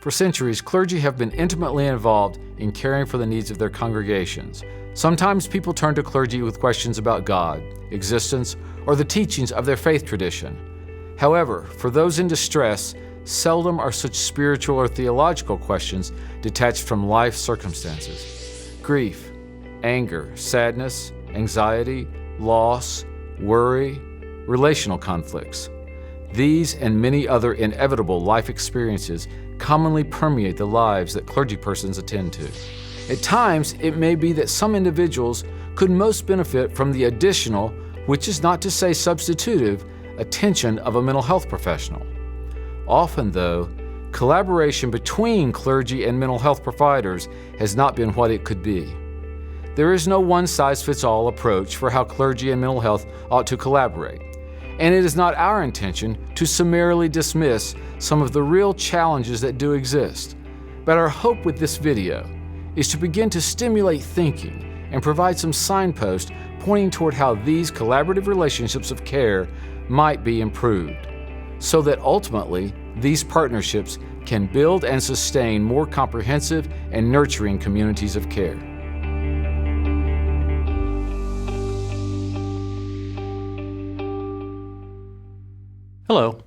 For centuries, clergy have been intimately involved in caring for the needs of their congregations. Sometimes people turn to clergy with questions about God, existence, or the teachings of their faith tradition. However, for those in distress, seldom are such spiritual or theological questions detached from life circumstances. Grief, anger, sadness, anxiety, loss, worry, relational conflicts. These and many other inevitable life experiences commonly permeate the lives that clergy persons attend to. At times, it may be that some individuals could most benefit from the additional, which is not to say substitutive, attention of a mental health professional. Often, though, collaboration between clergy and mental health providers has not been what it could be. There is no one-size-fits-all approach for how clergy and mental health ought to collaborate, and it is not our intention to summarily dismiss some of the real challenges that do exist. But our hope with this video is to begin to stimulate thinking and provide some signposts pointing toward how these collaborative relationships of care might be improved, so that ultimately these partnerships can build and sustain more comprehensive and nurturing communities of care. Hello,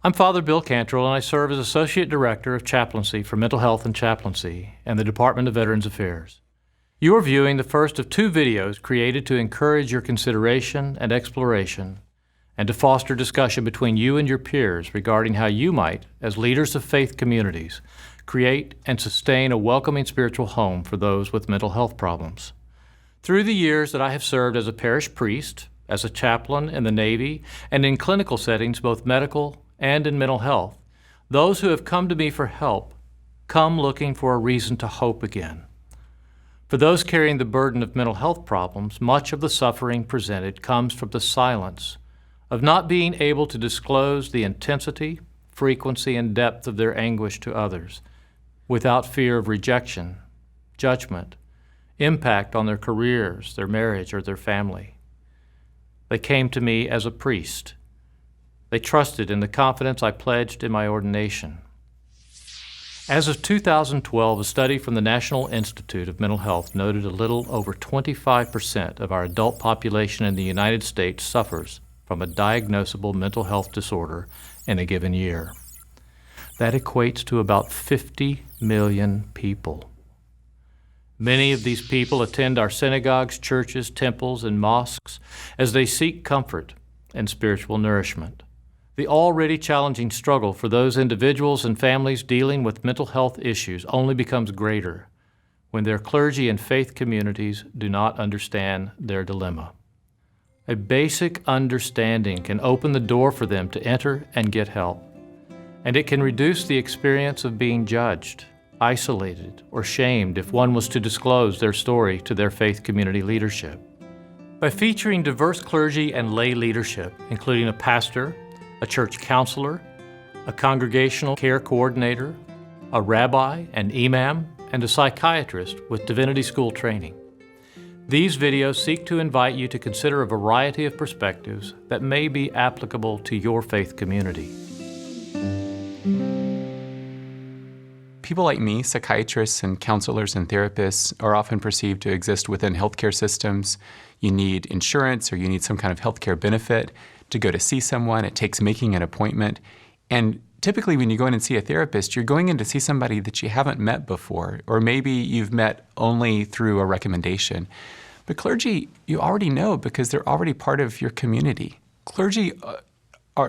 I'm Father Bill Cantrell, and I serve as Associate Director of Chaplaincy for Mental Health and Chaplaincy and the Department of Veterans Affairs. You are viewing the first of two videos created to encourage your consideration and exploration and to foster discussion between you and your peers regarding how you might, as leaders of faith communities, create and sustain a welcoming spiritual home for those with mental health problems. Through the years that I have served as a parish priest, as a chaplain in the Navy, and in clinical settings, both medical and in mental health, those who have come to me for help come looking for a reason to hope again. For those carrying the burden of mental health problems, much of the suffering presented comes from the silence of not being able to disclose the intensity, frequency, and depth of their anguish to others, without fear of rejection, judgment, impact on their careers, their marriage, or their family. They came to me as a priest. They trusted in the confidence I pledged in my ordination. As of 2012, a study from the National Institute of Mental Health noted a little over 25% of our adult population in the United States suffers from a diagnosable mental health disorder in a given year. That equates to about 50 million people. Many of these people attend our synagogues, churches, temples, and mosques as they seek comfort and spiritual nourishment. The already challenging struggle for those individuals and families dealing with mental health issues only becomes greater when their clergy and faith communities do not understand their dilemma. A basic understanding can open the door for them to enter and get help, and it can reduce the experience of being judged, isolated, or shamed if one was to disclose their story to their faith community leadership. By featuring diverse clergy and lay leadership, including a pastor, a church counselor, a congregational care coordinator, a rabbi, an imam, and a psychiatrist with divinity school training, these videos seek to invite you to consider a variety of perspectives that may be applicable to your faith community. People like me, psychiatrists and counselors and therapists, are often perceived to exist within healthcare systems. You need insurance or you need some kind of healthcare benefit to go to see someone. It takes making an appointment. And typically when you go in and see a therapist, you're going in to see somebody that you haven't met before, or maybe you've met only through a recommendation. But clergy, you already know because they're already part of your community. Clergy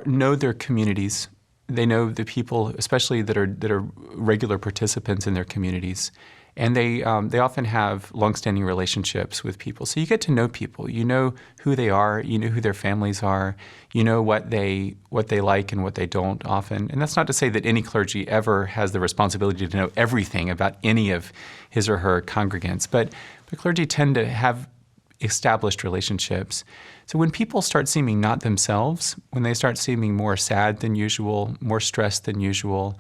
know their communities. They know the people, especially that are regular participants in their communities, and they often have longstanding relationships with people. So you get to know people. You know who they are. You know who their families are. You know what they like and what they don't often. And that's not to say that any clergy ever has the responsibility to know everything about any of his or her congregants, but clergy tend to have established relationships. So when people start seeming not themselves, when they start seeming more sad than usual, more stressed than usual,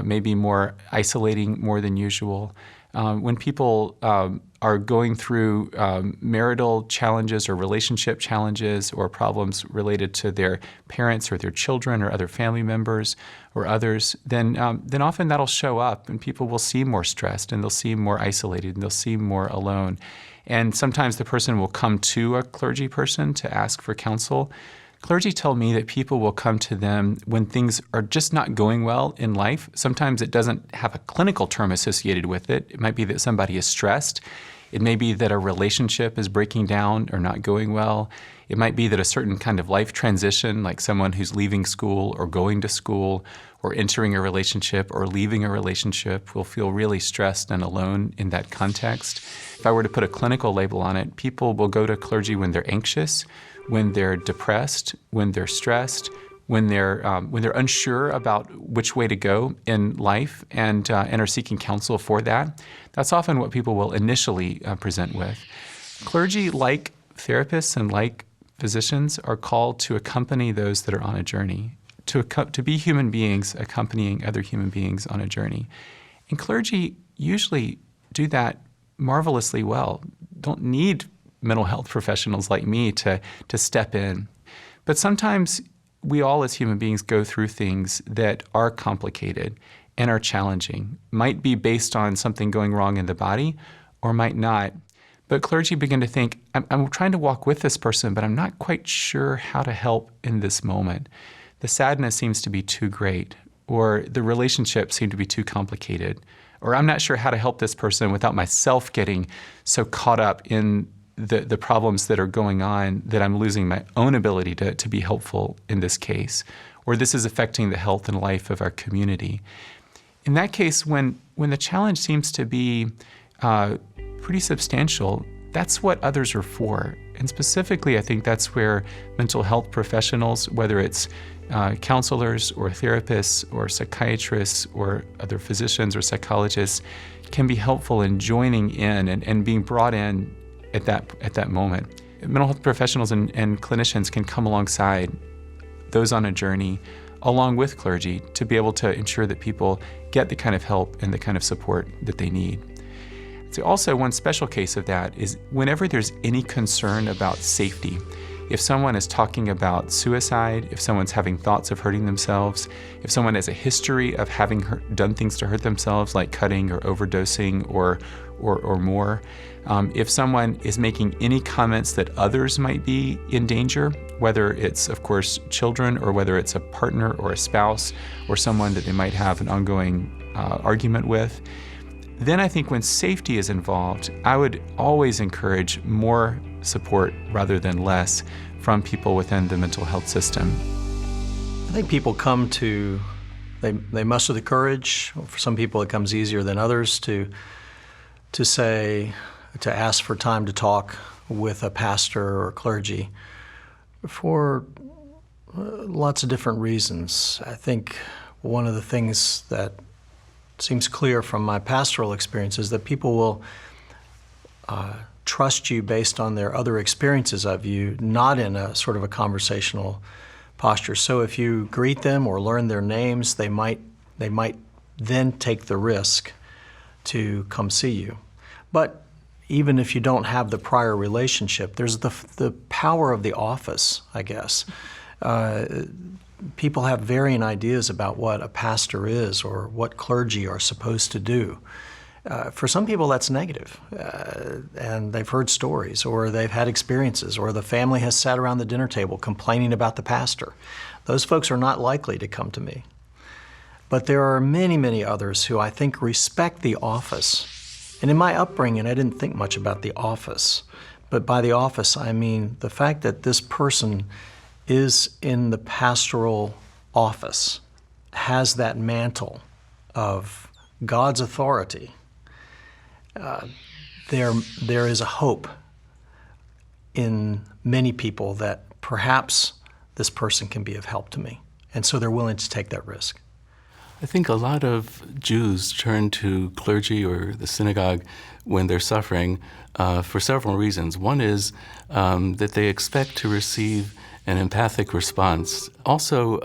maybe more isolating more than usual, When people are going through marital challenges or relationship challenges or problems related to their parents or their children or other family members or others, then often that'll show up and people will seem more stressed and they'll seem more isolated and they'll seem more alone. And sometimes the person will come to a clergy person to ask for counsel. Clergy tell me that people will come to them when things are just not going well in life. Sometimes it doesn't have a clinical term associated with it. It might be that somebody is stressed. It may be that a relationship is breaking down or not going well. It might be that a certain kind of life transition, like someone who's leaving school or going to school or entering a relationship or leaving a relationship, will feel really stressed and alone in that context. If I were to put a clinical label on it, people will go to clergy when they're anxious, when they're depressed, when they're stressed, when they're unsure about which way to go in life and are seeking counsel for that. That's often what people will initially present with. Clergy, like therapists and like physicians, are called to accompany those that are on a journey, to be human beings accompanying other human beings on a journey. And clergy usually do that marvelously well, don't need mental health professionals like me to step in. But sometimes we all as human beings go through things that are complicated and are challenging, might be based on something going wrong in the body or might not. But clergy begin to think, I'm trying to walk with this person, but I'm not quite sure how to help in this moment. The sadness seems to be too great, or the relationships seem to be too complicated, or I'm not sure how to help this person without myself getting so caught up in the problems that are going on that I'm losing my own ability to be helpful in this case, or this is affecting the health and life of our community. In that case, when the challenge seems to be pretty substantial, that's what others are for. And specifically, I think that's where mental health professionals, whether it's counselors or therapists or psychiatrists or other physicians or psychologists, can be helpful in joining in and being brought in at that moment. Mental health professionals and clinicians can come alongside those on a journey along with clergy to be able to ensure that people get the kind of help and the kind of support that they need. So also, one special case of that is whenever there's any concern about safety. If someone is talking about suicide, if someone's having thoughts of hurting themselves, if someone has a history of having done things to hurt themselves, like cutting or overdosing or more, if someone is making any comments that others might be in danger, whether it's, of course, children or whether it's a partner or a spouse or someone that they might have an ongoing argument with, then I think when safety is involved, I would always encourage more support rather than less from people within the mental health system. I think people come to, they muster the courage. For some people it comes easier than others to ask for time to talk with a pastor or clergy for lots of different reasons. I think one of the things that seems clear from my pastoral experience is that people will trust you based on their other experiences of you, not in a sort of a conversational posture. So if you greet them or learn their names, they might then take the risk to come see you. But even if you don't have the prior relationship, there's the power of the office, I guess. People have varying ideas about what a pastor is or what clergy are supposed to do. For some people, that's negative, and they've heard stories, or they've had experiences, or the family has sat around the dinner table complaining about the pastor. Those folks are not likely to come to me. But there are many, many others who I think respect the office. And in my upbringing, I didn't think much about the office. But by the office, I mean the fact that this person is in the pastoral office, has that mantle of God's authority. There is a hope in many people that perhaps this person can be of help to me. And so they're willing to take that risk. I think a lot of Jews turn to clergy or the synagogue when they're suffering for several reasons. One is that they expect to receive an empathic response. Also,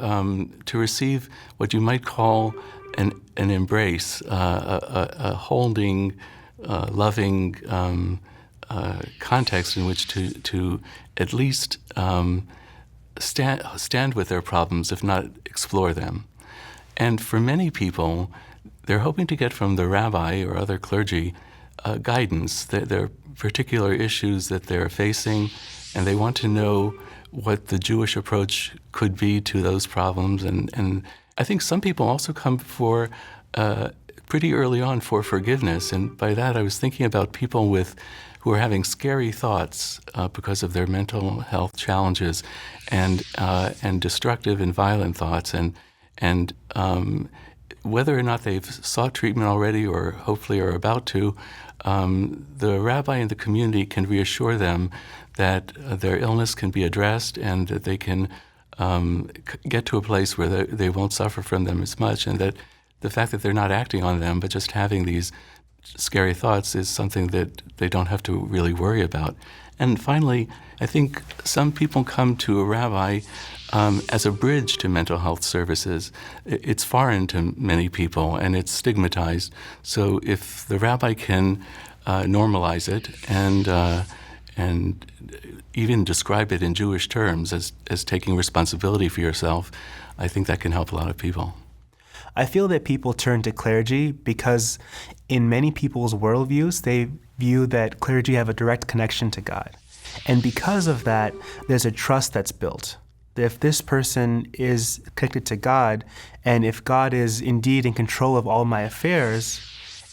to receive what you might call an embrace, a holding loving context in which to at least stand with their problems, if not explore them. And for many people, they're hoping to get from the rabbi or other clergy guidance. There are particular issues that they're facing, and they want to know what the Jewish approach could be to those problems. And I think some people also come for pretty early on for forgiveness. And by that, I was thinking about people who are having scary thoughts because of their mental health challenges, and destructive and violent thoughts, and whether or not they've sought treatment already or hopefully are about to, the rabbi in the community can reassure them that their illness can be addressed and that they can get to a place where they won't suffer from them as much, and that the fact that they're not acting on them but just having these scary thoughts is something that they don't have to really worry about. And finally, I think some people come to a rabbi as a bridge to mental health services. It's foreign to many people and it's stigmatized. So if the rabbi can normalize it and even describe it in Jewish terms as taking responsibility for yourself, I think that can help a lot of people. I feel that people turn to clergy because in many people's worldviews, they view that clergy have a direct connection to God. And because of that, there's a trust that's built. If this person is connected to God, and if God is indeed in control of all my affairs,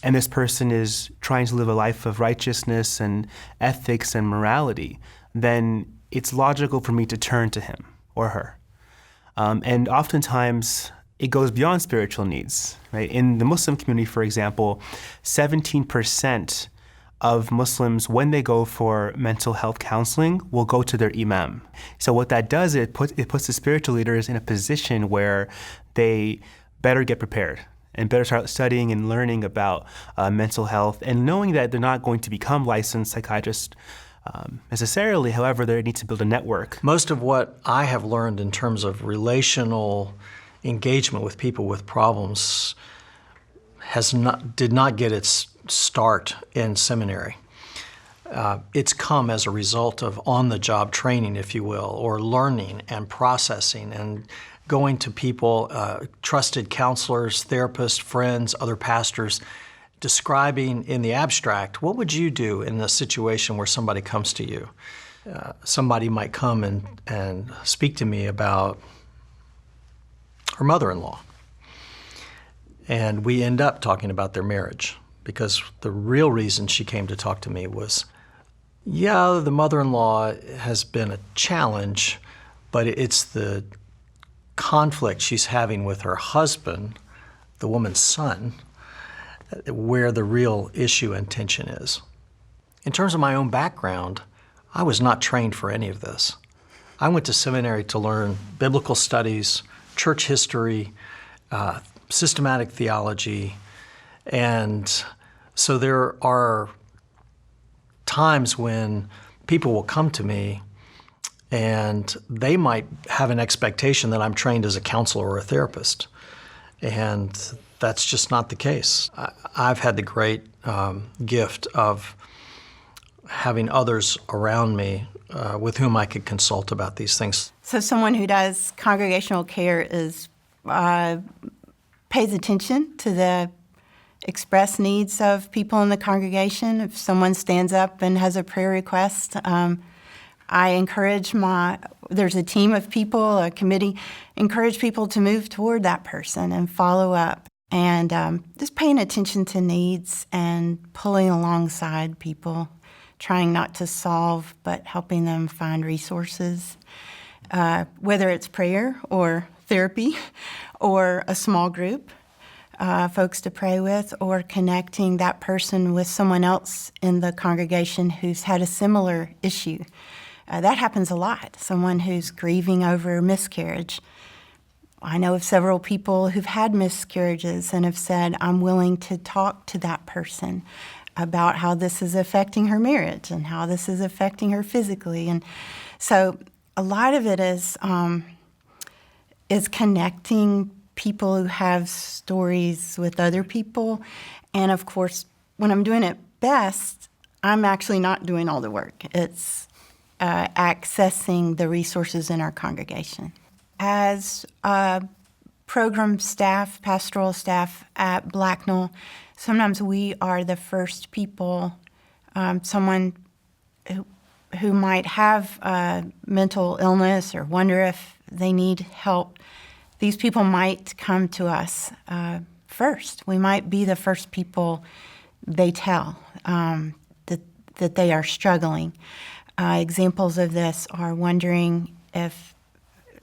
and this person is trying to live a life of righteousness and ethics and morality, then it's logical for me to turn to him or her. And oftentimes, it goes beyond spiritual needs, right? In the Muslim community, for example, 17% of Muslims, when they go for mental health counseling, will go to their imam. So what that does, it puts the spiritual leaders in a position where they better get prepared and better start studying and learning about mental health, and knowing that they're not going to become licensed psychiatrists necessarily. However, they need to build a network. Most of what I have learned in terms of relational engagement with people with problems did not get its start in seminary. It's come as a result of on-the-job training, if you will, or learning and processing and going to people, trusted counselors, therapists, friends, other pastors, describing in the abstract, what would you do in a situation where somebody comes to you? Somebody might come and speak to me about her mother-in-law. And we end up talking about their marriage, because the real reason she came to talk to me was, yeah, the mother-in-law has been a challenge, but it's the conflict she's having with her husband, the woman's son, where the real issue and tension is. In terms of my own background, I was not trained for any of this. I went to seminary to learn biblical studies, church history, systematic theology, and so there are times when people will come to me and they might have an expectation that I'm trained as a counselor or a therapist, and that's just not the case. I've had the great gift of having others around me with whom I could consult about these things. So someone who does congregational care is pays attention to the express needs of people in the congregation. If someone stands up and has a prayer request, I encourage there's a team of people, a committee, encourage people to move toward that person and follow up. And just paying attention to needs and pulling alongside people, trying not to solve, but helping them find resources, whether it's prayer or therapy or a small group, folks to pray with, or connecting that person with someone else in the congregation who's had a similar issue. That happens a lot, someone who's grieving over miscarriage. I know of several people who've had miscarriages and have said, I'm willing to talk to that person about how this is affecting her marriage and how this is affecting her physically. And so a lot of it is connecting people who have stories with other people. And of course, when I'm doing it best, I'm actually not doing all the work. It's accessing the resources in our congregation. As program staff, pastoral staff at Blacknell, sometimes we are the first people, someone who might have mental illness or wonder if they need help. These people might come to us first. We might be the first people they tell that they are struggling. Examples of this are wondering if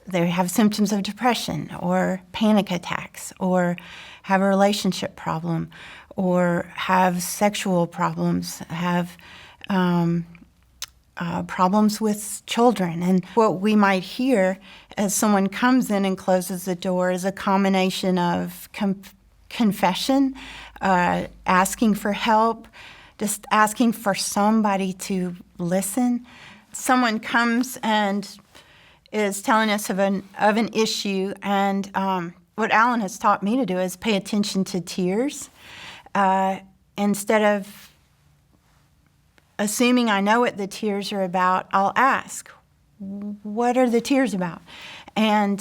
they have symptoms of depression or panic attacks or have a relationship problem or have sexual problems, have problems with children. And what we might hear as someone comes in and closes the door is a combination of confession, asking for help, just asking for somebody to listen. Someone comes and is telling us of an issue, and what Alan has taught me to do is pay attention to tears. Instead of assuming I know what the tears are about, I'll ask, what are the tears about? And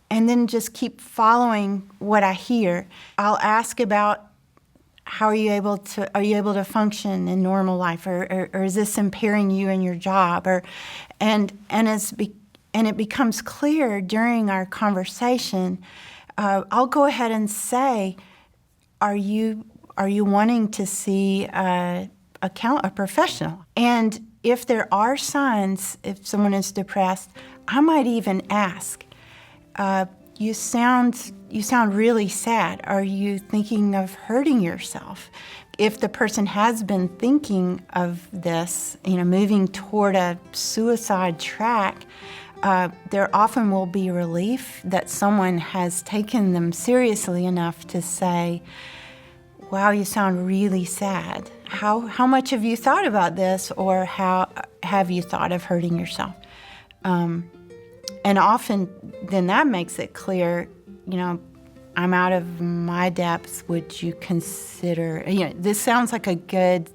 then just keep following what I hear. I'll ask about, how are you able to function in normal life, or is this impairing you in your job? And it becomes clear during our conversation. I'll go ahead and say, are you wanting to see a professional? And if there are signs, if someone is depressed, I might even ask, you sound really sad. Are you thinking of hurting yourself? If the person has been thinking of this, moving toward a suicide track, there often will be relief that someone has taken them seriously enough to say, wow, you sound really sad. How much have you thought about this, or how have you thought of hurting yourself? And often then that makes it clear, I'm out of my depths. Would you consider, this sounds like a good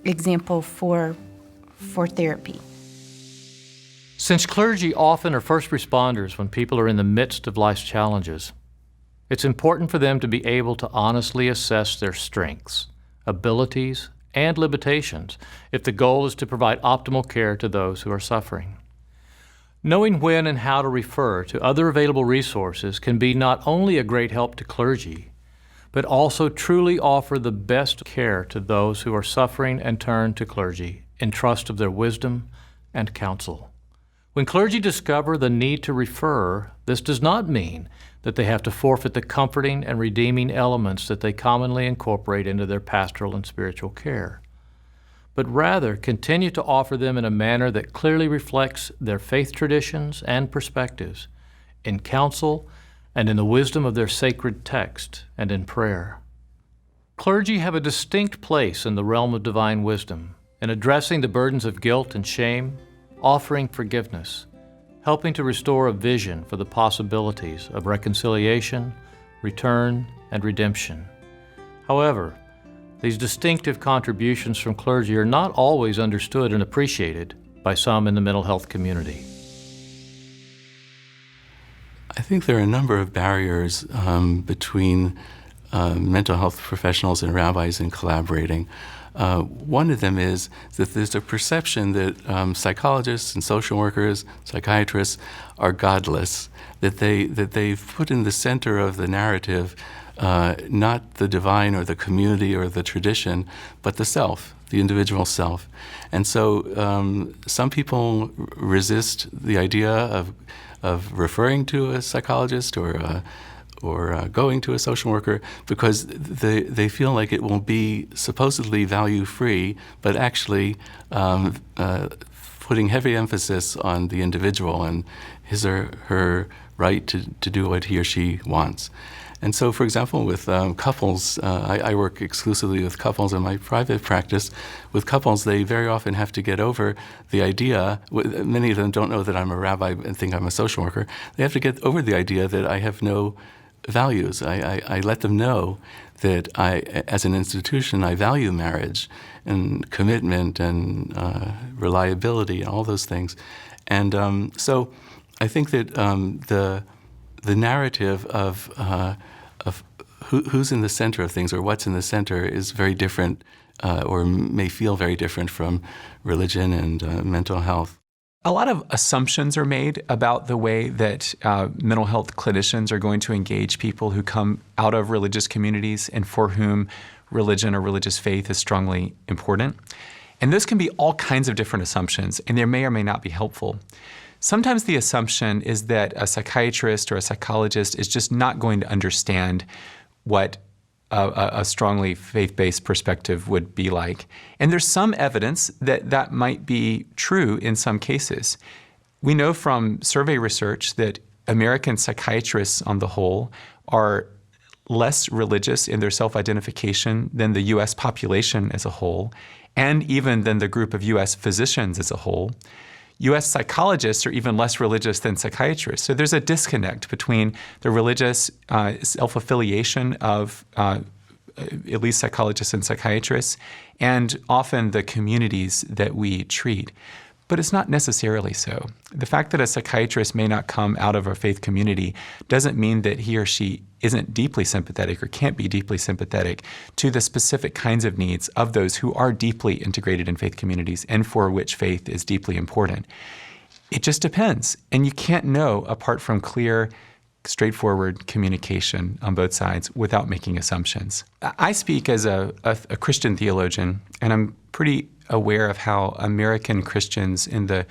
example for therapy. Since clergy often are first responders when people are in the midst of life's challenges, it's important for them to be able to honestly assess their strengths, abilities, and limitations if the goal is to provide optimal care to those who are suffering. Knowing when and how to refer to other available resources can be not only a great help to clergy, but also truly offer the best care to those who are suffering and turn to clergy in trust of their wisdom and counsel. When clergy discover the need to refer, this does not mean that they have to forfeit the comforting and redeeming elements that they commonly incorporate into their pastoral and spiritual care, but rather continue to offer them in a manner that clearly reflects their faith traditions and perspectives, in counsel and in the wisdom of their sacred text and in prayer. Clergy have a distinct place in the realm of divine wisdom in addressing the burdens of guilt and shame, offering forgiveness, helping to restore a vision for the possibilities of reconciliation, return, and redemption. However, these distinctive contributions from clergy are not always understood and appreciated by some in the mental health community. I think there are a number of barriers between mental health professionals and rabbis in collaborating. One of them is that there's a perception that psychologists and social workers, psychiatrists are godless, that they've put in the center of the narrative not the divine or the community or the tradition, but the self, the individual self. And so some people resist the idea of referring to a psychologist or going to a social worker because they feel like it will be supposedly value-free, but actually putting heavy emphasis on the individual and his or her right to do what he or she wants. And so, for example, with couples, I work exclusively with couples in my private practice. With couples, they very often have to get over the idea, many of them don't know that I'm a rabbi and think I'm a social worker. They have to get over the idea that I have no values. I let them know that as an institution, I value marriage and commitment and reliability and all those things. And so I think that the narrative of who's in the center of things or what's in the center is very different or may feel very different from religion and mental health. A lot of assumptions are made about the way that mental health clinicians are going to engage people who come out of religious communities and for whom religion or religious faith is strongly important. And those can be all kinds of different assumptions, and they may or may not be helpful. Sometimes the assumption is that a psychiatrist or a psychologist is just not going to understand what a strongly faith-based perspective would be like. And there's some evidence that that might be true in some cases. We know from survey research that American psychiatrists on the whole are less religious in their self-identification than the U.S. population as a whole, and even than the group of U.S. physicians as a whole. U.S. psychologists are even less religious than psychiatrists. So there's a disconnect between the religious self-affiliation of at least psychologists and psychiatrists and often the communities that we treat. But it's not necessarily so. The fact that a psychiatrist may not come out of a faith community doesn't mean that he or she isn't deeply sympathetic or can't be deeply sympathetic to the specific kinds of needs of those who are deeply integrated in faith communities and for which faith is deeply important. It just depends. And you can't know apart from clear, straightforward communication on both sides without making assumptions. I speak as a Christian theologian, and I'm pretty aware of how American Christians in the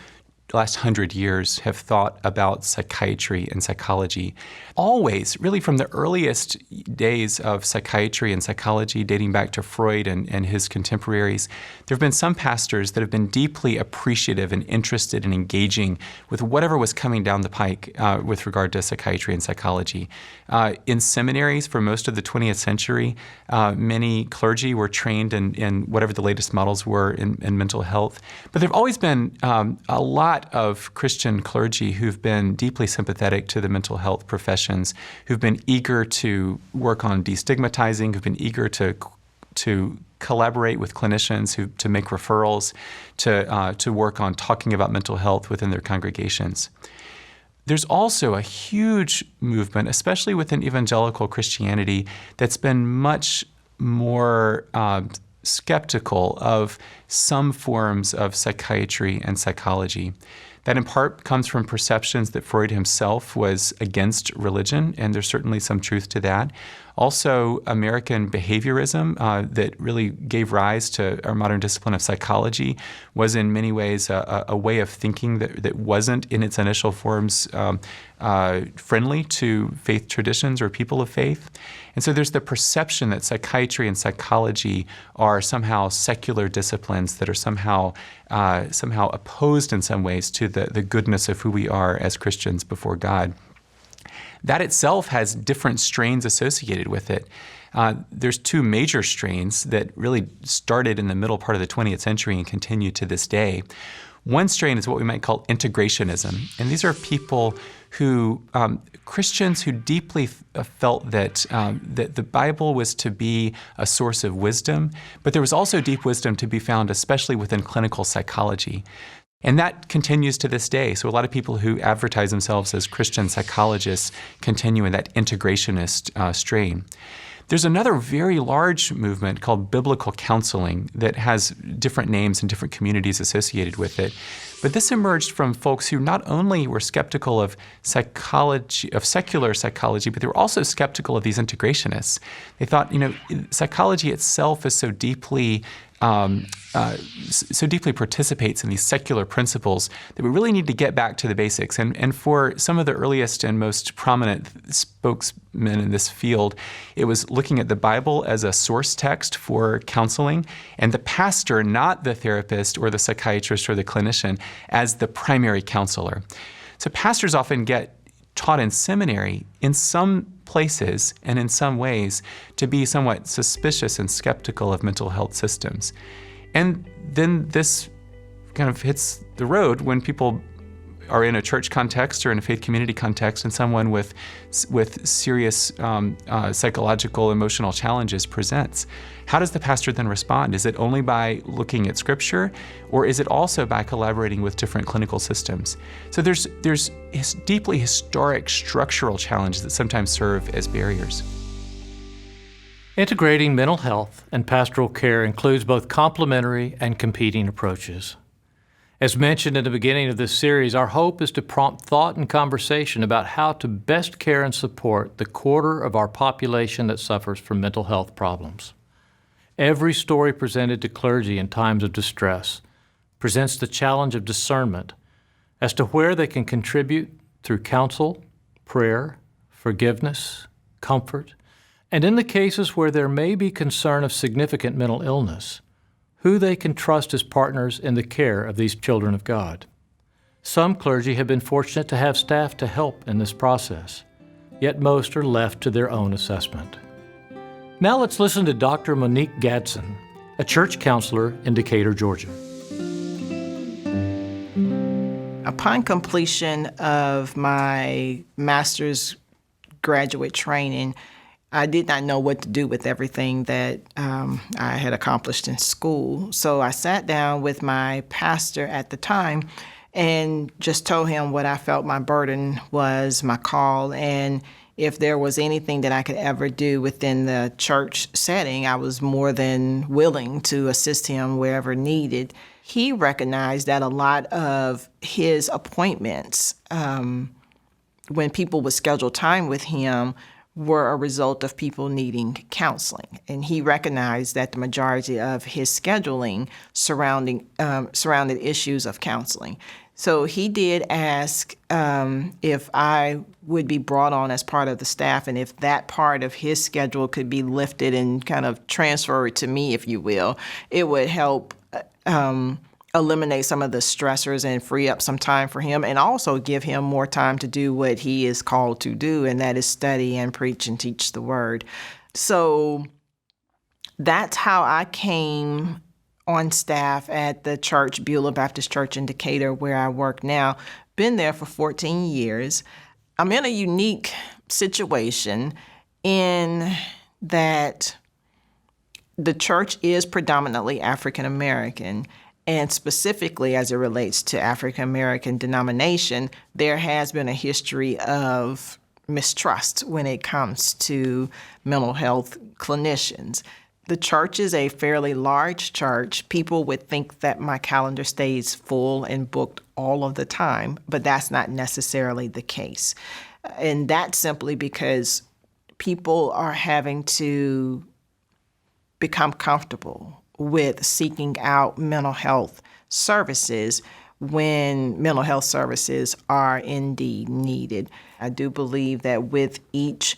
last 100 years have thought about psychiatry and psychology. Always, really from the earliest days of psychiatry and psychology, dating back to Freud and his contemporaries, there have been some pastors that have been deeply appreciative and interested in engaging with whatever was coming down the pike with regard to psychiatry and psychology. In seminaries for most of the 20th century, many clergy were trained in whatever the latest models were in mental health. But there have always been a lot of Christian clergy who've been deeply sympathetic to the mental health professions, who've been eager to work on destigmatizing, who've been eager to collaborate with clinicians, to make referrals, to work on talking about mental health within their congregations. There's also a huge movement, especially within evangelical Christianity, that's been much more skeptical of some forms of psychiatry and psychology. That in part comes from perceptions that Freud himself was against religion, and there's certainly some truth to that. Also, American behaviorism that really gave rise to our modern discipline of psychology was in many ways a way of thinking that wasn't in its initial forms friendly to faith traditions or people of faith. And so there's the perception that psychiatry and psychology are somehow secular disciplines that are somehow opposed in some ways to the goodness of who we are as Christians before God. That itself has different strains associated with it. There's two major strains that really started in the middle part of the 20th century and continue to this day. One strain is what we might call integrationism. And these are people who, Christians who deeply felt that the Bible was to be a source of wisdom, but there was also deep wisdom to be found, especially within clinical psychology. And that continues to this day. So a lot of people who advertise themselves as Christian psychologists continue in that integrationist strain. There's another very large movement called biblical counseling that has different names and different communities associated with it. But this emerged from folks who not only were skeptical of psychology, of secular psychology, but they were also skeptical of these integrationists. They thought, psychology itself is so deeply participates in these secular principles that we really need to get back to the basics. And for some of the earliest and most prominent spokesmen in this field, it was looking at the Bible as a source text for counseling, and the pastor, not the therapist or the psychiatrist or the clinician, as the primary counselor. So pastors often get taught in seminary in some places and in some ways to be somewhat suspicious and skeptical of mental health systems. And then this kind of hits the road when people are in a church context or in a faith community context, and someone with serious psychological, emotional challenges presents. How does the pastor then respond? Is it only by looking at Scripture, or is it also by collaborating with different clinical systems? So there's deeply historic structural challenges that sometimes serve as barriers. Integrating mental health and pastoral care includes both complementary and competing approaches. As mentioned in the beginning of this series, our hope is to prompt thought and conversation about how to best care and support the quarter of our population that suffers from mental health problems. Every story presented to clergy in times of distress presents the challenge of discernment as to where they can contribute through counsel, prayer, forgiveness, comfort, and in the cases where there may be concern of significant mental illness, who they can trust as partners in the care of these children of God. Some clergy have been fortunate to have staff to help in this process, yet most are left to their own assessment. Now let's listen to Dr. Monique Gadsden, a church counselor in Decatur, Georgia. Upon completion of my master's graduate training, I did not know what to do with everything that I had accomplished in school. So I sat down with my pastor at the time and just told him what I felt my burden was, my call, and if there was anything that I could ever do within the church setting, I was more than willing to assist him wherever needed. He recognized that a lot of his appointments, when people would schedule time with him, were a result of people needing counseling. And he recognized that the majority of his scheduling surrounded issues of counseling. So he did ask if I would be brought on as part of the staff, and if that part of his schedule could be lifted and kind of transferred to me, if you will, it would help eliminate some of the stressors and free up some time for him, and also give him more time to do what he is called to do, and that is study and preach and teach the word. So that's how I came on staff at the church, Beulah Baptist Church in Decatur, where I work now. Been there for 14 years. I'm in a unique situation in that the church is predominantly African American. And specifically as it relates to African American denomination, there has been a history of mistrust when it comes to mental health clinicians. The church is a fairly large church. People would think that my calendar stays full and booked all of the time, but that's not necessarily the case. And that's simply because people are having to become comfortable with seeking out mental health services when mental health services are indeed needed. I do believe that with each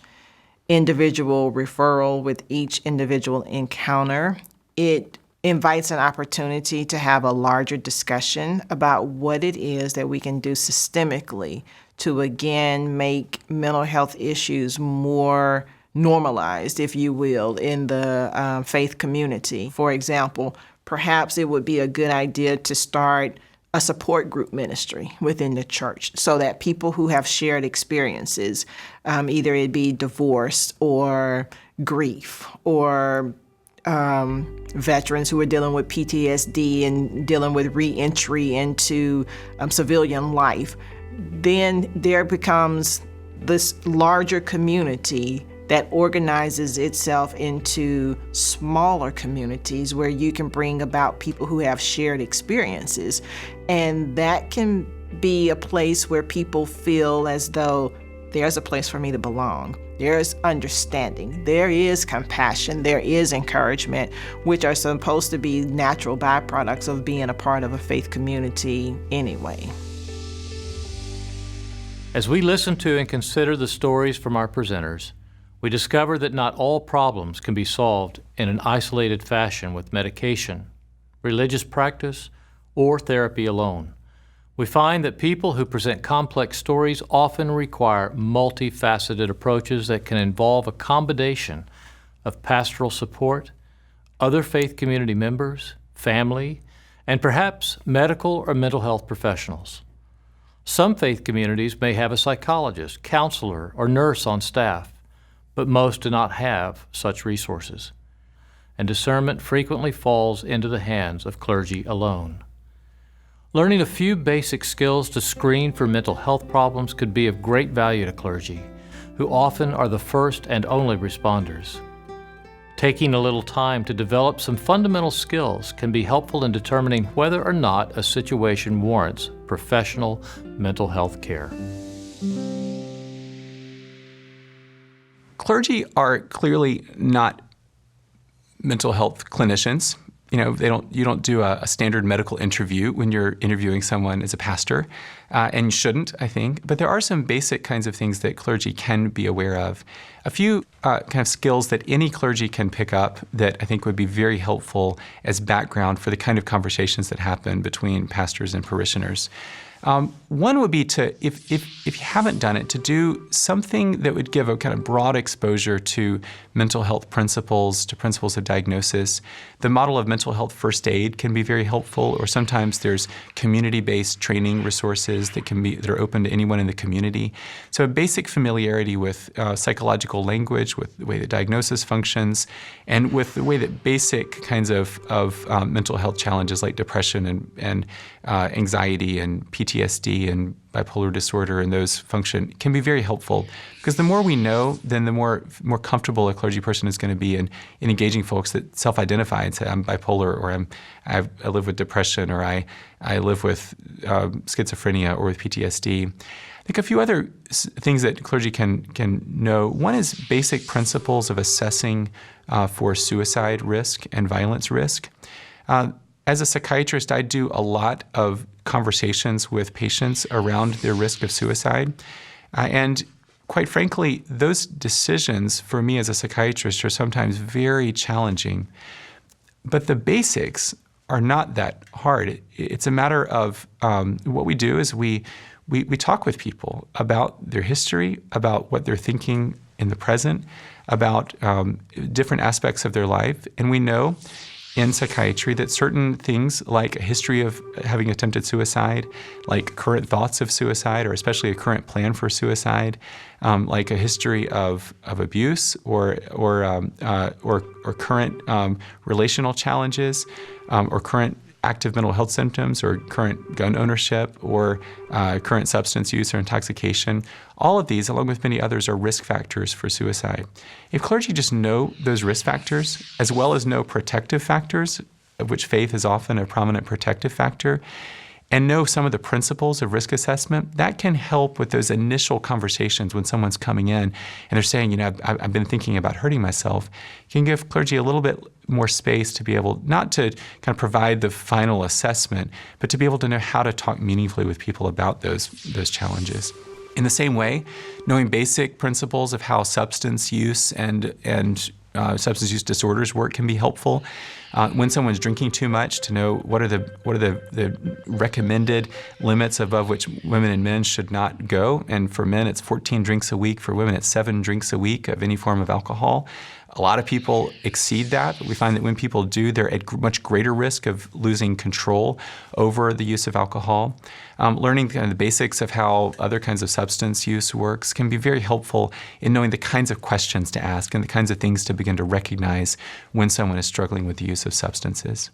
individual referral, with each individual encounter, it invites an opportunity to have a larger discussion about what it is that we can do systemically to, again, make mental health issues more normalized, if you will, in the faith community. For example, perhaps it would be a good idea to start a support group ministry within the church so that people who have shared experiences, either it be divorce or grief or veterans who are dealing with PTSD and dealing with re-entry into civilian life, then there becomes this larger community that organizes itself into smaller communities where you can bring about people who have shared experiences. And that can be a place where people feel as though there's a place for me to belong. There's understanding, there is compassion, there is encouragement, which are supposed to be natural byproducts of being a part of a faith community anyway. As we listen to and consider the stories from our presenters, we discover that not all problems can be solved in an isolated fashion with medication, religious practice, or therapy alone. We find that people who present complex stories often require multifaceted approaches that can involve a combination of pastoral support, other faith community members, family, and perhaps medical or mental health professionals. Some faith communities may have a psychologist, counselor, or nurse on staff, but most do not have such resources. And discernment frequently falls into the hands of clergy alone. Learning a few basic skills to screen for mental health problems could be of great value to clergy, who often are the first and only responders. Taking a little time to develop some fundamental skills can be helpful in determining whether or not a situation warrants professional mental health care. Clergy are clearly not mental health clinicians. You don't do a standard medical interview when you're interviewing someone as a pastor, and you shouldn't, I think. But there are some basic kinds of things that clergy can be aware of. A few kind of skills that any clergy can pick up that I think would be very helpful as background for the kind of conversations that happen between pastors and parishioners. One would be to, if you haven't done it, to do something that would give a kind of broad exposure to mental health principles, to principles of diagnosis. The model of mental health first aid can be very helpful, or sometimes there's community-based training resources that are open to anyone in the community. So a basic familiarity with psychological language, with the way that diagnosis functions, and with the way that basic kinds of mental health challenges like depression and anxiety and PTSD and bipolar disorder and those function can be very helpful, because the more we know, then the more comfortable a clergy person is going to be in engaging folks that self-identify and say, I'm bipolar, or I live with depression, or I live with schizophrenia or with PTSD. I think a few other things that clergy can know. One is basic principles of assessing for suicide risk and violence risk. As a psychiatrist, I do a lot of conversations with patients around their risk of suicide. And quite frankly, those decisions for me as a psychiatrist are sometimes very challenging. But the basics are not that hard. It's a matter of what we do is we talk with people about their history, about what they're thinking in the present, about different aspects of their life. And we know in psychiatry that certain things like a history of having attempted suicide, like current thoughts of suicide, or especially a current plan for suicide, like a history of abuse or current relational challenges, or current active mental health symptoms, or current gun ownership, or current substance use or intoxication. All of these, along with many others, are risk factors for suicide. If clergy just know those risk factors, as well as know protective factors, of which faith is often a prominent protective factor, and know some of the principles of risk assessment, that can help with those initial conversations when someone's coming in and they're saying, I've been thinking about hurting myself. You can give clergy a little bit more space to be able, not to kind of provide the final assessment, but to be able to know how to talk meaningfully with people about those challenges. In the same way, knowing basic principles of how substance use and substance use disorders work can be helpful. When someone's drinking too much, to know what are the recommended limits above which women and men should not go. And for men, it's 14 drinks a week. For women, it's 7 drinks a week of any form of alcohol. A lot of people exceed that. We find that when people do, they're at much greater risk of losing control over the use of alcohol. Learning kind of the basics of how other kinds of substance use works can be very helpful in knowing the kinds of questions to ask and the kinds of things to begin to recognize when someone is struggling with the use of substances.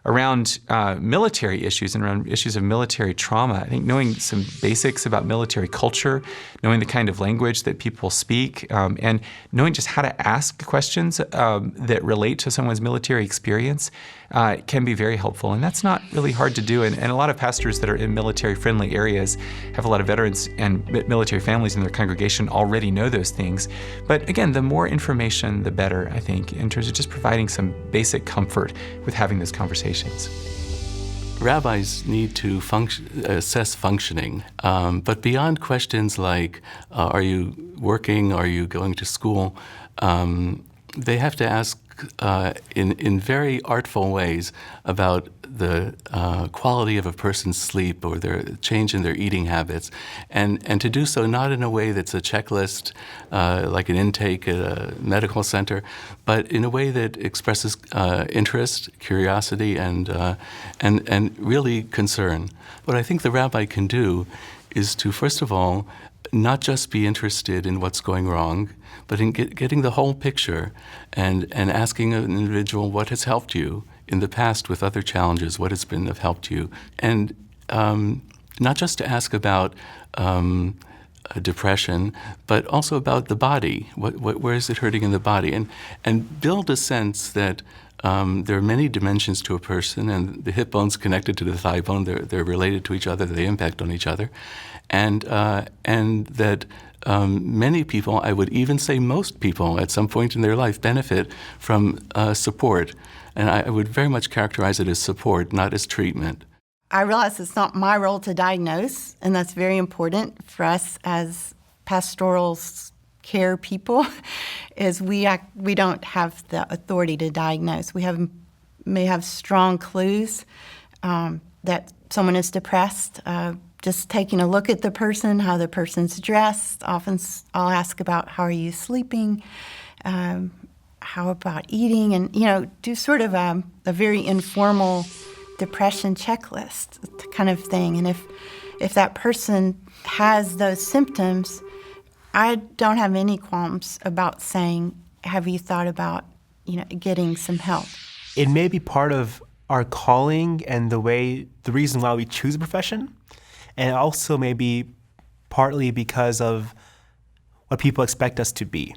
Around military issues and around issues of military trauma, I think knowing some basics about military culture, knowing the kind of language that people speak, and knowing just how to ask questions that relate to someone's military experience can be very helpful. And that's not really hard to do. And a lot of pastors that are in military-friendly areas have a lot of veterans and military families in their congregation already know those things. But again, the more information, the better, I think, in terms of just providing some basic comfort with having those conversations. Rabbis need to assess functioning, but beyond questions like, are you working, are you going to school, they have to ask ask in very artful ways about the quality of a person's sleep or their change in their eating habits, and to do so not in a way that's a checklist like an intake at a medical center, but in a way that expresses interest, curiosity, and really concern. What I think the rabbi can do is to, first of all, not just be interested in what's going wrong, but in getting the whole picture and asking an individual what has helped you in the past with other challenges, what has been of help to you. And not just to ask about depression, but also about the body. Where is it hurting in the body? And build a sense that there are many dimensions to a person, and the hip bone's connected to the thigh bone. They're related to each other. They impact on each other. And that many people, I would even say most people at some point in their life, benefit from support. And I would very much characterize it as support, not as treatment. I realize it's not my role to diagnose, and that's very important for us as pastoral care people, is we don't have the authority to diagnose. We may have strong clues that someone is depressed. Just taking a look at the person, how the person's dressed. Often I'll ask about how are you sleeping, how about eating, and do sort of a very informal depression checklist kind of thing. And if that person has those symptoms, I don't have any qualms about saying, have you thought about getting some help? It may be part of our calling and the reason why we choose a profession. And also maybe partly because of what people expect us to be,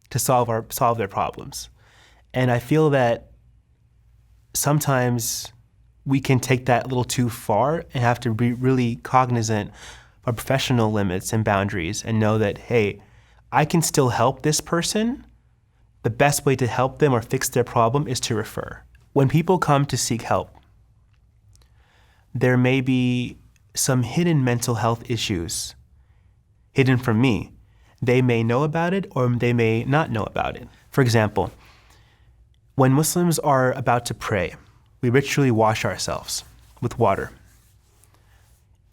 to solve their problems. And I feel that sometimes we can take that a little too far and have to be really cognizant of our professional limits and boundaries and know that, hey, I can still help this person. The best way to help them or fix their problem is to refer. When people come to seek help, there may be some hidden mental health issues hidden from me. They may know about it or they may not know about it. For example, when Muslims are about to pray, we ritually wash ourselves with water.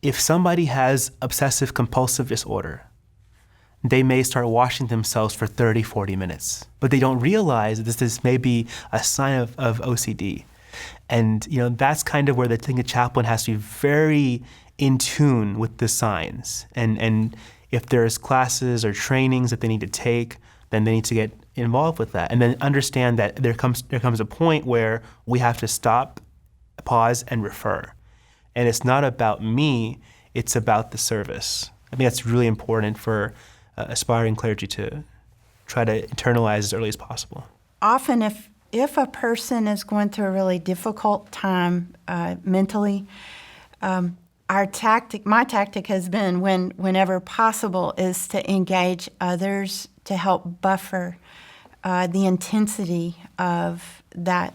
If somebody has obsessive compulsive disorder, they may start washing themselves for 30, 40 minutes. But they don't realize that this may be a sign of OCD. And that's kind of where the chaplain has to be very in tune with the signs. And if there's classes or trainings that they need to take, then they need to get involved with that. And then understand that there comes a point where we have to stop, pause, and refer. And it's not about me, it's about the service. I think that's really important for aspiring clergy to try to internalize as early as possible. Often if a person is going through a really difficult time mentally, my tactic has been, whenever possible, is to engage others to help buffer the intensity of the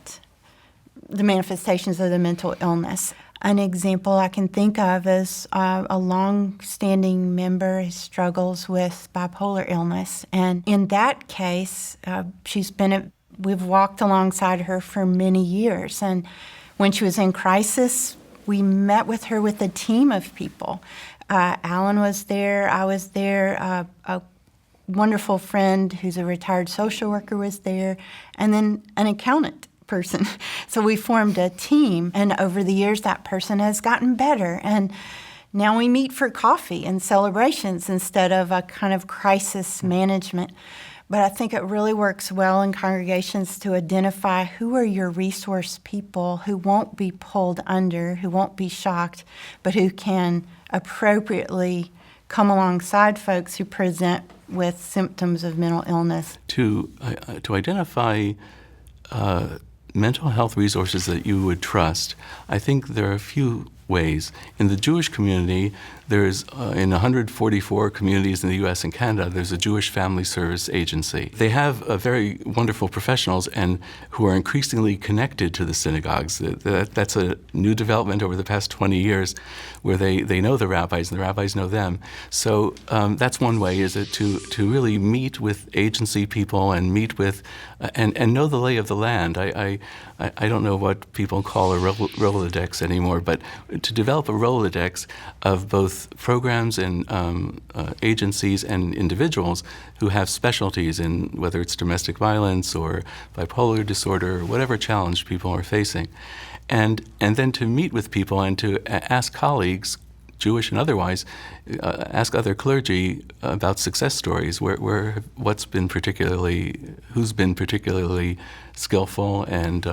manifestations of the mental illness. An example I can think of is a long-standing member who struggles with bipolar illness. And in that case, we've walked alongside her for many years. And when she was in crisis, we met with her with a team of people. Alan was there, I was there, a wonderful friend who's a retired social worker was there, and then an accountant person. So we formed a team, and over the years that person has gotten better. And now we meet for coffee and celebrations instead of a kind of crisis management. But I think it really works well in congregations to identify who are your resource people who won't be pulled under, who won't be shocked, but who can appropriately come alongside folks who present with symptoms of mental illness. To identify mental health resources that you would trust, I think there are a few ways. In the Jewish community, there's in 144 communities in the U.S. and Canada, there's a Jewish Family Service Agency. They have very wonderful professionals and who are increasingly connected to the synagogues. That's a new development over the past 20 years, where they know the rabbis and the rabbis know them. So that's one way, is it to really meet with agency people and meet with and know the lay of the land. I don't know what people call a Rolodex anymore, but to develop a Rolodex of both programs and agencies and individuals who have specialties in whether it's domestic violence or bipolar disorder or whatever challenge people are facing. And then to meet with people and to ask colleagues, Jewish and otherwise, ask other clergy about success stories, who's been particularly skillful and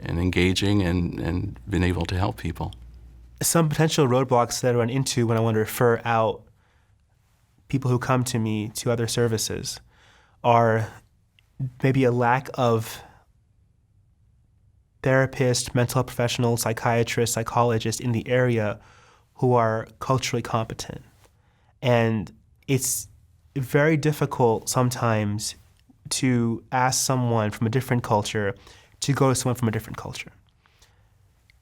engaging and been able to help people. Some potential roadblocks that I run into when I want to refer out people who come to me to other services are maybe a lack of therapists, mental health professionals, psychiatrists, psychologists in the area who are culturally competent. And it's very difficult sometimes to ask someone from a different culture to go to someone from a different culture.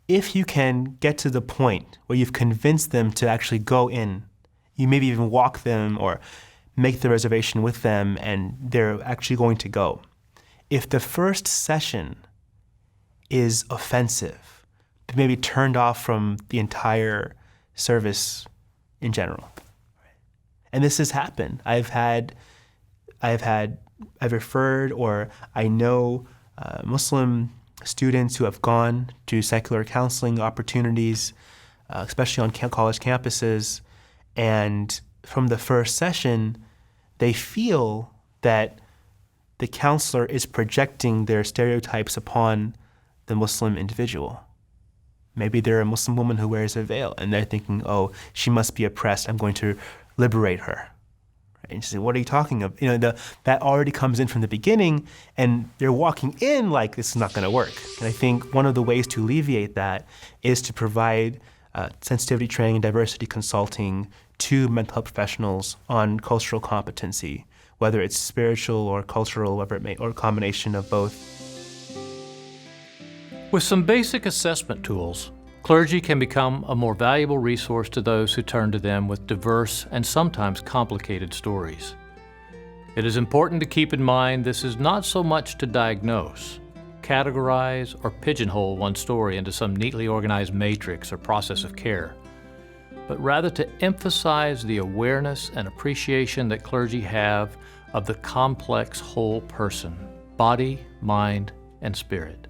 If you can get to the point where you've convinced them to actually go in, you maybe even walk them or make the reservation with them and they're actually going to go. If the first session is offensive, maybe turned off from the entire service in general. And this has happened. I've referred, or I know Muslim students who have gone to secular counseling opportunities, especially on college campuses, and from the first session, they feel that the counselor is projecting their stereotypes upon the Muslim individual. Maybe they're a Muslim woman who wears a veil, and they're thinking, oh, she must be oppressed, I'm going to liberate her. And you say, what are you talking about? That already comes in from the beginning, and they're walking in like this is not going to work. And I think one of the ways to alleviate that is to provide sensitivity training and diversity consulting to mental health professionals on cultural competency, whether it's spiritual or cultural, whatever it may, or a combination of both. With some basic assessment tools, clergy can become a more valuable resource to those who turn to them with diverse and sometimes complicated stories. It is important to keep in mind this is not so much to diagnose, categorize, or pigeonhole one story into some neatly organized matrix or process of care, but rather to emphasize the awareness and appreciation that clergy have of the complex whole person, body, mind, and spirit.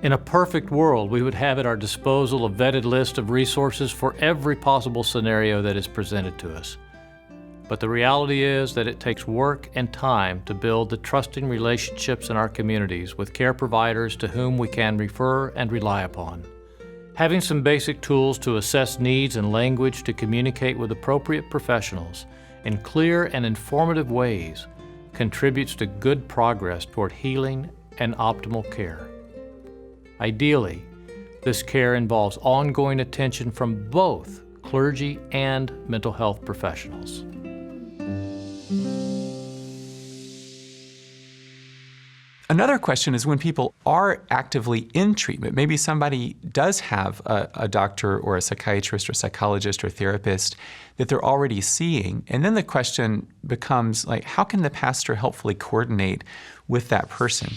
In a perfect world, we would have at our disposal a vetted list of resources for every possible scenario that is presented to us. But the reality is that it takes work and time to build the trusting relationships in our communities with care providers to whom we can refer and rely upon. Having some basic tools to assess needs and language to communicate with appropriate professionals in clear and informative ways contributes to good progress toward healing and optimal care. Ideally, this care involves ongoing attention from both clergy and mental health professionals. Another question is when people are actively in treatment, maybe somebody does have a doctor or a psychiatrist or psychologist or therapist that they're already seeing, and then the question becomes like, how can the pastor helpfully coordinate with that person?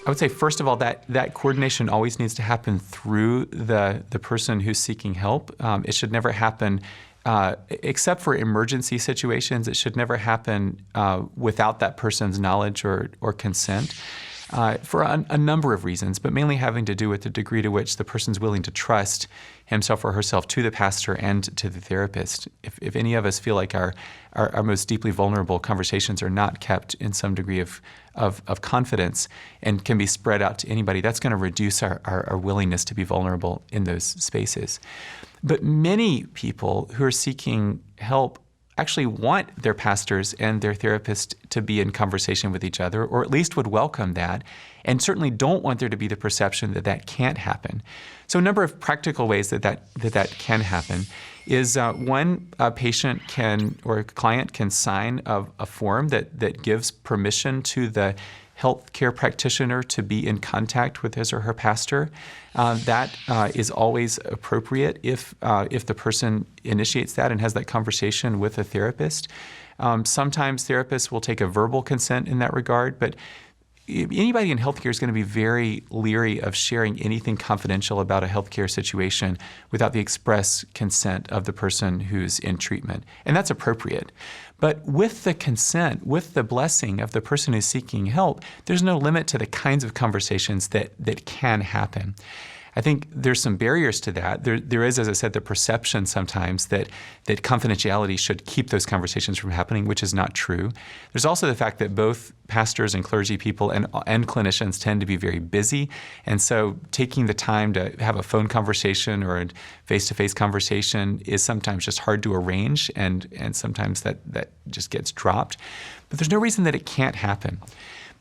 I would say, first of all, that coordination always needs to happen through the person who's seeking help. It should never happen, except for emergency situations, it should never happen without that person's knowledge or consent. For a number of reasons, but mainly having to do with the degree to which the person's willing to trust himself or herself to the pastor and to the therapist. If any of us feel like our most deeply vulnerable conversations are not kept in some degree of confidence and can be spread out to anybody, that's going to reduce our willingness to be vulnerable in those spaces. But many people who are seeking help actually want their pastors and their therapists to be in conversation with each other, or at least would welcome that, and certainly don't want there to be the perception that that can't happen. So a number of practical ways that can happen is one, a patient can, or a client can sign a form that gives permission to the healthcare practitioner to be in contact with his or her pastor. That is always appropriate if the person initiates that and has that conversation with a therapist. Sometimes therapists will take a verbal consent in that regard, but anybody in healthcare is going to be very leery of sharing anything confidential about a healthcare situation without the express consent of the person who's in treatment. And that's appropriate. But with the consent, with the blessing of the person who's seeking help, there's no limit to the kinds of conversations that can happen. I think there's some barriers to that. There is, as I said, the perception sometimes that confidentiality should keep those conversations from happening, which is not true. There's also the fact that both pastors and clergy people and clinicians tend to be very busy, and so taking the time to have a phone conversation or a face-to-face conversation is sometimes just hard to arrange, and sometimes that just gets dropped. But there's no reason that it can't happen.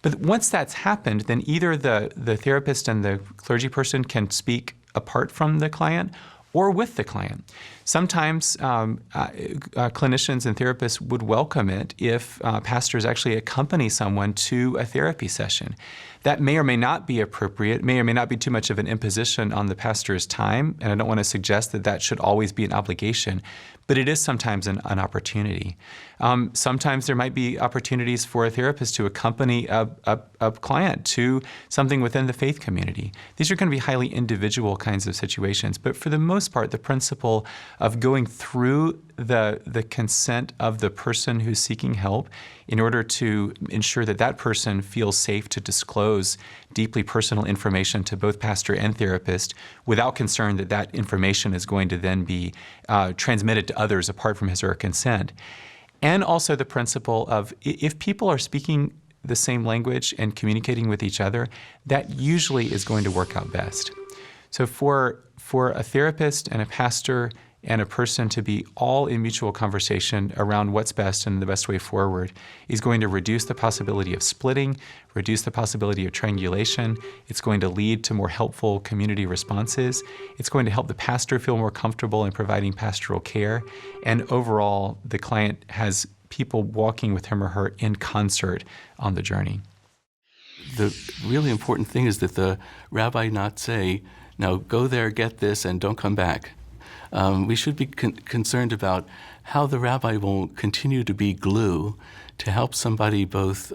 But once that's happened, then either the therapist and the clergy person can speak apart from the client or with the client. Sometimes clinicians and therapists would welcome it if pastors actually accompany someone to a therapy session. That may or may not be appropriate, may or may not be too much of an imposition on the pastor's time, and I don't want to suggest that should always be an obligation, but it is sometimes an opportunity. Sometimes there might be opportunities for a therapist to accompany a client to something within the faith community. These are going to be highly individual kinds of situations, but for the most part, the principle of going through the consent of the person who's seeking help in order to ensure that person feels safe to disclose deeply personal information to both pastor and therapist without concern that information is going to then be transmitted to others apart from his or her consent. And also the principle of if people are speaking the same language and communicating with each other, that usually is going to work out best. So for a therapist and a pastor and a person to be all in mutual conversation around what's best and the best way forward is going to reduce the possibility of splitting, reduce the possibility of triangulation. It's going to lead to more helpful community responses. It's going to help the pastor feel more comfortable in providing pastoral care. And overall, the client has people walking with him or her in concert on the journey. The really important thing is that the rabbi not say, now go there, get this, and don't come back. We should be concerned about how the rabbi will continue to be glue to help somebody both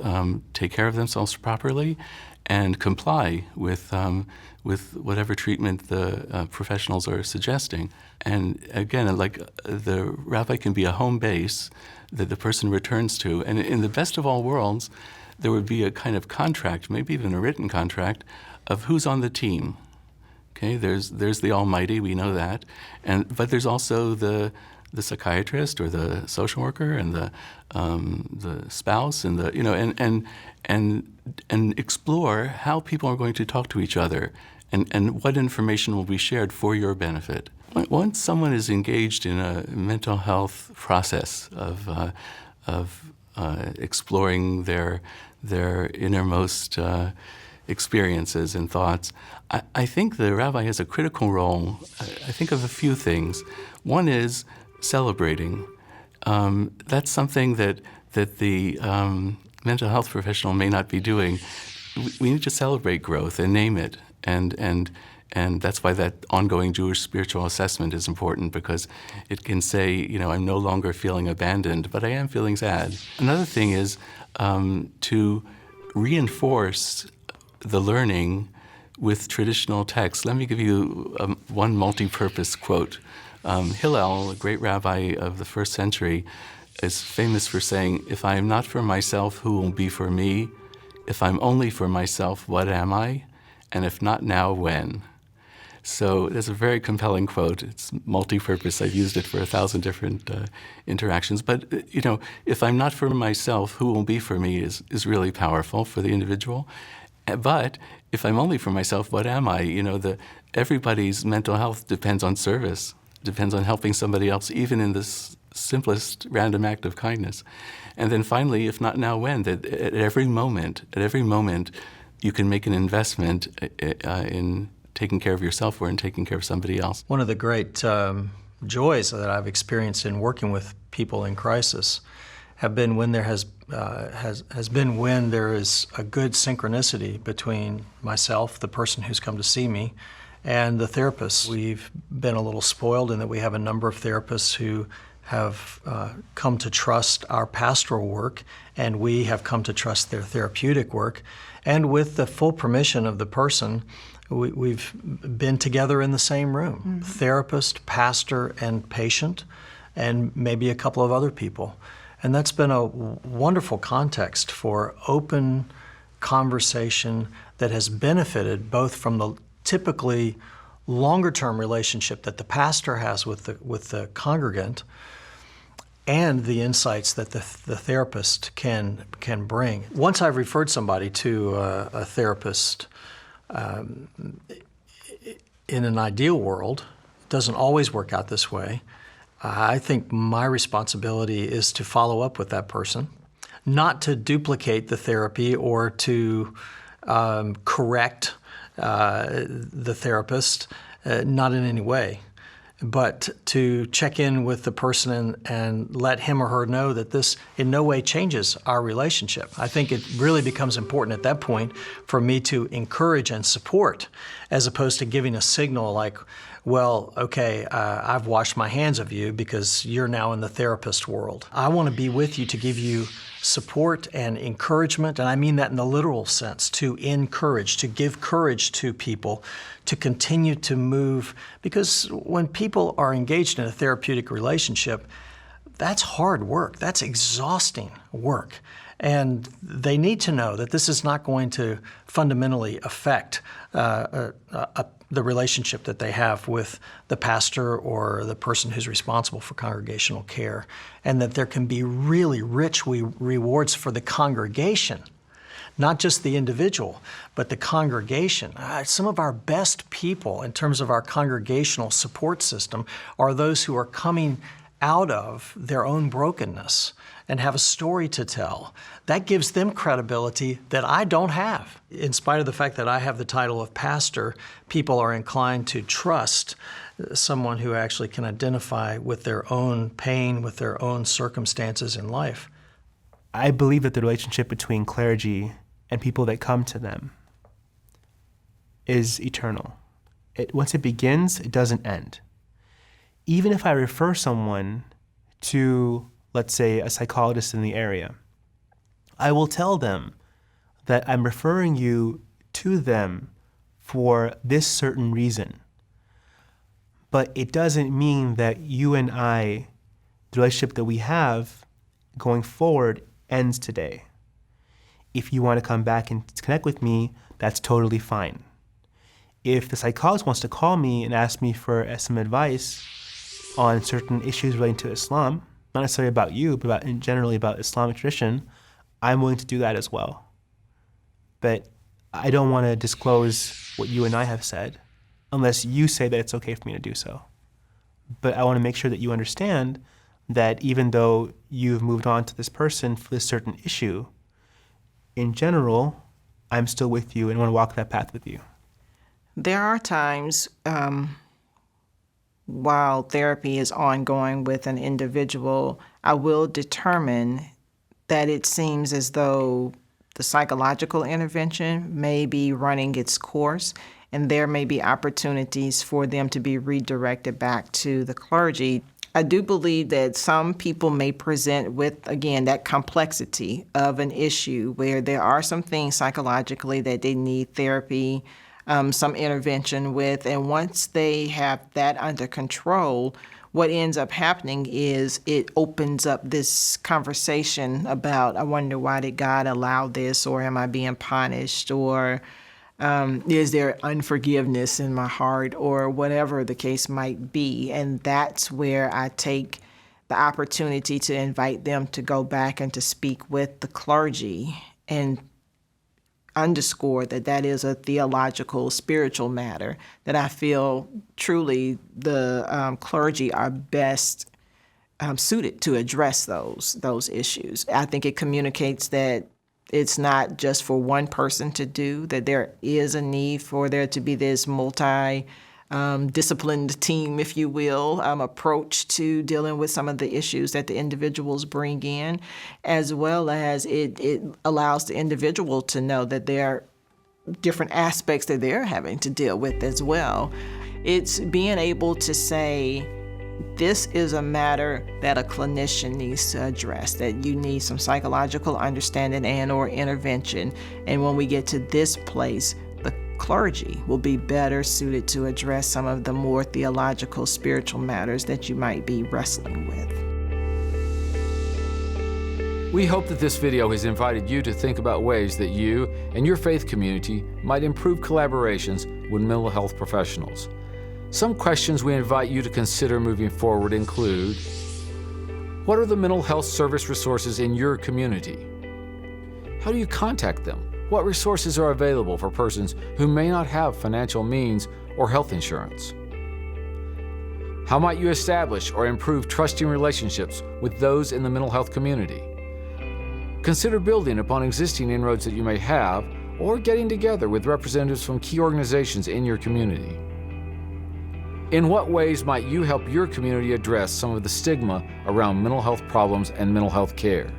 take care of themselves properly and comply with whatever treatment the professionals are suggesting. And again, like the rabbi can be a home base that the person returns to. And in the best of all worlds, there would be a kind of contract, maybe even a written contract, of who's on the team. Okay, there's the Almighty, we know that, but there's also the psychiatrist or the social worker and the spouse and and explore how people are going to talk to each other and what information will be shared for your benefit. Once someone is engaged in a mental health process of exploring their innermost experiences and thoughts, I think the rabbi has a critical role. I think of a few things. One is celebrating. That's something that the mental health professional may not be doing. We need to celebrate growth and name it, and that's why that ongoing Jewish spiritual assessment is important, because it can say, I'm no longer feeling abandoned, but I am feeling sad. Another thing is to reinforce the learning with traditional texts. Let me give you one multi-purpose quote. Hillel, a great rabbi of the first century, is famous for saying, "If I am not for myself, who will be for me? If I'm only for myself, what am I? And if not now, when?" So it's a very compelling quote. It's multi-purpose. I've used it for 1,000 different interactions. But, if I'm not for myself, who will be for me is really powerful for the individual. But if I'm only for myself, what am I? Everybody's mental health depends on service, depends on helping somebody else, even in this simplest random act of kindness. And then finally, if not now, when? That at every moment, you can make an investment in taking care of yourself or in taking care of somebody else. One of the great joys that I've experienced in working with people in crisis have been when there has been when there is a good synchronicity between myself, the person who's come to see me, and the therapist. We've been a little spoiled in that we have a number of therapists who have come to trust our pastoral work, and we have come to trust their therapeutic work. And with the full permission of the person, we've been together in the same room, therapist, pastor, and patient, and maybe a couple of other people. And that's been a wonderful context for open conversation that has benefited both from the typically longer-term relationship that the pastor has with the congregant and the insights that the therapist can bring. Once I've referred somebody to a therapist, in an ideal world, it doesn't always work out this way. I think my responsibility is to follow up with that person, not to duplicate the therapy or to correct the therapist, not in any way, but to check in with the person and let him or her know that this in no way changes our relationship. I think it really becomes important at that point for me to encourage and support, as opposed to giving a signal like, well, okay, I've washed my hands of you because you're now in the therapist world. I want to be with you to give you support and encouragement, and I mean that in the literal sense, to encourage, to give courage to people to continue to move. Because when people are engaged in a therapeutic relationship, that's hard work, that's exhausting work. And they need to know that this is not going to fundamentally affect the relationship that they have with the pastor or the person who's responsible for congregational care, and that there can be really rich rewards for the congregation, not just the individual, but the congregation. Some of our best people in terms of our congregational support system are those who are coming out of their own brokenness and have a story to tell. That gives them credibility that I don't have. In spite of the fact that I have the title of pastor, people are inclined to trust someone who actually can identify with their own pain, with their own circumstances in life. I believe that the relationship between clergy and people that come to them is eternal. Once it begins, it doesn't end. Even if I refer someone to, let's say, a psychologist in the area, I will tell them that I'm referring you to them for this certain reason. But it doesn't mean that you and I, the relationship that we have going forward, ends today. If you want to come back and connect with me, that's totally fine. If the psychologist wants to call me and ask me for some advice on certain issues relating to Islam, not necessarily about you, but generally about Islamic tradition, I'm willing to do that as well. But I don't want to disclose what you and I have said unless you say that it's okay for me to do so. But I want to make sure that you understand that even though you've moved on to this person for this certain issue, in general, I'm still with you and want to walk that path with you. There are times while therapy is ongoing with an individual, I will determine that it seems as though the psychological intervention may be running its course, and there may be opportunities for them to be redirected back to the clergy. I do believe that some people may present with, again, that complexity of an issue where there are some things psychologically that they need therapy, some intervention with, and once they have that under control, what ends up happening is it opens up this conversation about, I wonder why did God allow this, or am I being punished, or is there unforgiveness in my heart, or whatever the case might be. And that's where I take the opportunity to invite them to go back and to speak with the clergy and underscore that that is a theological, spiritual matter, that I feel truly the clergy are best suited to address those issues. I think it communicates that it's not just for one person to do, that there is a need for there to be this disciplined team, if you will, approach to dealing with some of the issues that the individuals bring in, as well as it allows the individual to know that there are different aspects that they're having to deal with as well. It's being able to say, this is a matter that a clinician needs to address, that you need some psychological understanding and or intervention. And when we get to this place, the clergy will be better suited to address some of the more theological, spiritual matters that you might be wrestling with. We hope that this video has invited you to think about ways that you and your faith community might improve collaborations with mental health professionals. Some questions we invite you to consider moving forward include: what are the mental health service resources in your community? How do you contact them? What resources are available for persons who may not have financial means or health insurance? How might you establish or improve trusting relationships with those in the mental health community? Consider building upon existing inroads that you may have, or getting together with representatives from key organizations in your community. In what ways might you help your community address some of the stigma around mental health problems and mental health care?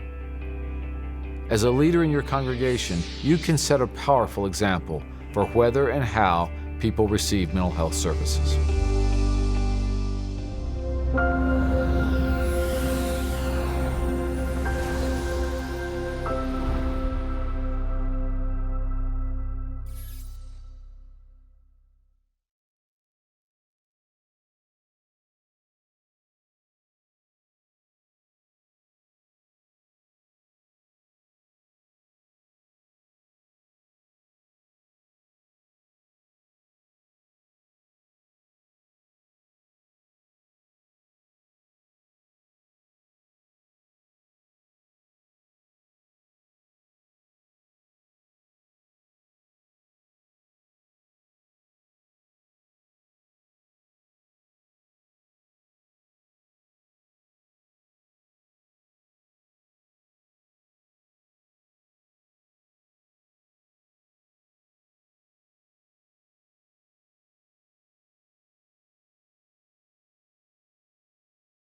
As a leader in your congregation, you can set a powerful example for whether and how people receive mental health services.